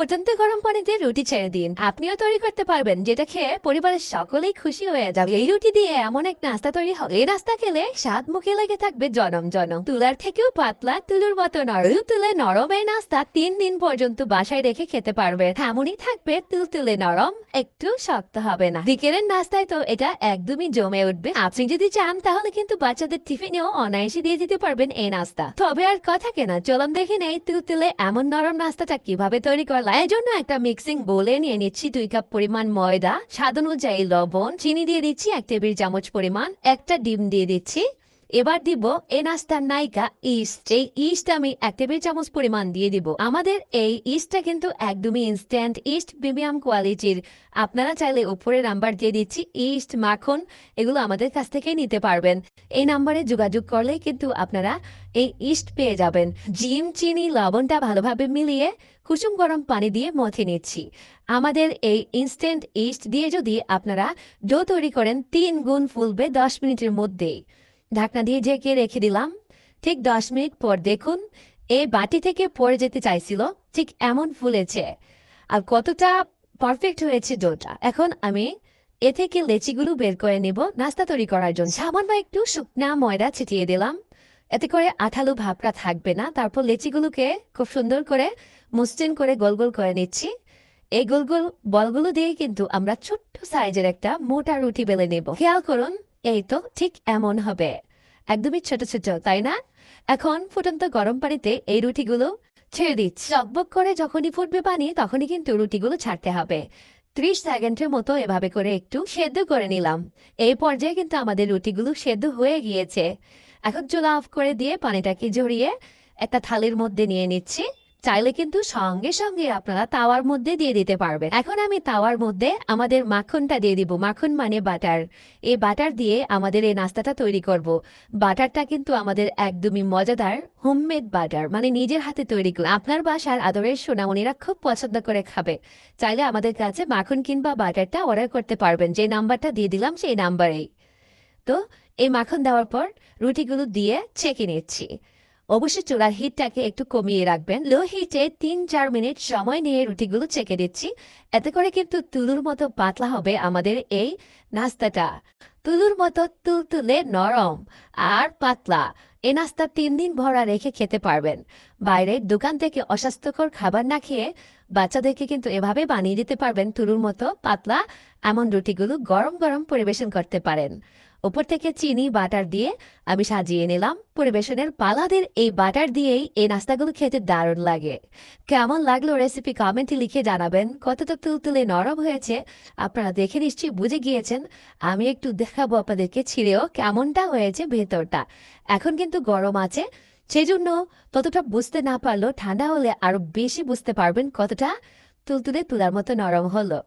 ফুটন্ত গরম পানিতে রুটি ছেড়ে দিন, আপনিও তৈরি করতে পারবেন, যেটা খেয়ে পরিবারের সকলেই খুশি হয়ে যাবে। এই রুটি দিয়ে এমন এক নাস্তা তৈরি হবে, এই নাস্তা খেলে স্বাদ মুখে লেগে থাকবে জনম জনম। তুলার থেকেও পাতলা, তুলোর মতো নরম তুলে নরম এই নাস্তা 3 দিন পর্যন্ত বাসায় রেখে খেতে পারবে। এমনই থাকবে তুলতুলে নরম, একটু শক্ত হবে না। বিকেলের নাস্তায় তো এটা একদমই জমে উঠবে। আপনি যদি চান তাহলে কিন্তু বাচ্চাদের টিফিনেও অনায়াসে দিয়ে দিতে পারবেন এই নাস্তা। তবে আর কথা কেনা, চলুন দেখে নেই তুলতুলে এমন নরম নাস্তাটা কিভাবে তৈরি করলাম। এর জন্য একটা মিক্সিং বোলে নিয়ে নিচ্ছি 2 কাপ পরিমাণ ময়দা, স্বাদ অনুযায়ী লবণ, চিনি দিয়ে দিচ্ছি 1 টেবিল চামচ পরিমাণ, একটা ডিম দিয়ে দিচ্ছি। এবার দিব এই নাস্তার নায়িকা ইস্ট। এই ইস্ট আমি 1 টেবিল চামচ পরিমাণ দিয়ে দিব। আমাদের এই ইস্টটা কিন্তু একদমই ইনস্ট্যান্ট ইস্ট, প্রিমিয়াম কোয়ালিটির। আপনারা চাইলে উপরে নাম্বার দিয়ে দিচ্ছি, ইস্ট, মাখন এগুলো আমাদের কাছ থেকে নিতে পারবেন। এই নাম্বারে যোগাযোগ করলে কিন্তু আপনারা এই ইস্ট পেয়ে যাবেন। জিম, চিনি, লবণটা ভালোভাবে মিলিয়ে কুসুম গরম পানি দিয়ে মথে নিচ্ছি। আমাদের এই ইনস্ট্যান্ট ইস্ট দিয়ে যদি আপনারা ডো তৈরি করেন 3 গুণ ফুলবে 10 মিনিটের মধ্যেই। ঢাকনা দিয়ে ঢেকে রেখে দিলাম। ঠিক 10 মিনিট পর দেখুন এই বাটি থেকে পড়ে যেতে চাইছিল, ঠিক এমন ফুলেছে। আর কতটা পারফেক্ট হয়েছে ডোটা। এখন আমি এ থেকে লেচিগুলো বের করে নেব নাস্তা তৈরি করার জন্য। সামান্য একটু শুকনা ময়দা ছিটিয়ে দিলাম, এতে করে আঠালো ভাবটা থাকবে না। তারপর লেচিগুলোকে খুব সুন্দর করে মসৃণ করে গোল গোল করে নিচ্ছি। এই গোল গোল বলগুলো দিয়ে কিন্তু আমরা ছোট্ট সাইজের একটা মোটা রুটি বেলে নেব। খেয়াল করুন, এই তো ঠিক এমন হবে, একদমই ছোট ছোট, তাই না? এখন ফুটন্ত গরম পানিতে এই রুটিগুলো ছেড়ে দিচ্ছি। চকবক করে যখনই ফুটবে পানি তখনই কিন্তু রুটিগুলো ছাড়তে হবে। 30 সেকেন্ডের মতো এভাবে করে একটু সেদ্ধ করে নিলাম। এই পর্যায়ে কিন্তু আমাদের রুটিগুলো সেদ্ধ হয়ে গিয়েছে। এখন চুলা অফ করে দিয়ে পানিটাকে ঝরিয়ে একটা থালির মধ্যে নিয়ে নিচ্ছি। চাইলে কিন্তু সঙ্গে সঙ্গে আপনারা তাওয়ার মধ্যে দিয়ে দিতে পারবেন। এখন আমি তাওয়ার মধ্যে আমাদের মাখনটা দিয়ে দিব। মাখন মানে বাটার। এই বাটার দিয়ে আমাদের এই নাস্তাটা তৈরি করব। বাটারটা কিন্তু আমাদের একদমই মজাদার হোমমেড বাটার, মানে নিজের হাতে তৈরি করে। আপনার বাসার আদরের সোনামণিরা খুব পছন্দ করে খাবে। চাইলে আমাদের কাছে মাখন কিংবা বাটারটা অর্ডার করতে পারবেন, যে নাম্বারটা দিয়ে দিলাম সেই নাম্বারেই। তো এই মাখন দেওয়ার পর রুটিগুলো দিয়ে ছেঁকে নিচ্ছি। অবশ্যই চুলার হিটটাকে একটু কমিয়ে রাখবেন। লো হিটে 3-4 মিনিট সময় নিয়ে রুটিগুলো ছেঁকে দিচ্ছি। এতে করে কিন্তু তুলোর মতো পাতলা হবে আমাদের এই নাস্তাটা। তুলোর মতো তুলতুলে নরম আর পাতলা। এই নাস্তা 3 দিন ভরা রেখে খেতে পারবেন। বাইরের দোকান থেকে অস্বাস্থ্যকর খাবার না খেয়ে বাচ্চাদেরকে কিন্তু এভাবে বানিয়ে দিতে পারবেন তুলোর মতো পাতলা এমন রুটিগুলো গরম গরম পরিবেশন করতে পারেন। উপর থেকে চিনি বাটার দিয়ে আমি সাজিয়ে নিলাম। পরিবেশনের পালাদের এই বাটার দিয়েই এই নাস্তাগুলো খেতে দারুণ লাগে। কেমন লাগলো রেসিপি কমেন্টে লিখে জানাবেন। কতটা তুলতুলে নরম হয়েছে আপনারা দেখে নিশ্চয়ই বুঝে গিয়েছেন। আমি একটু দেখাবো আপনাদেরকে ছিঁড়েও কেমনটা হয়েছে ভেতরটা। এখন কিন্তু গরম আছে, সেজন্য ততটা বুঝতে না পারলেও ঠান্ডা হলে আরো বেশি বুঝতে পারবেন কতটা তুলতুলে তুলার মতো নরম হলো।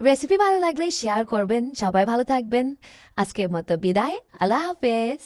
রেসিপি ভালো লাগলে শেয়ার করবেন। সবাই ভালো থাকবেন। আজকের মতো বিদায়। আল্লাহ হাফেজ।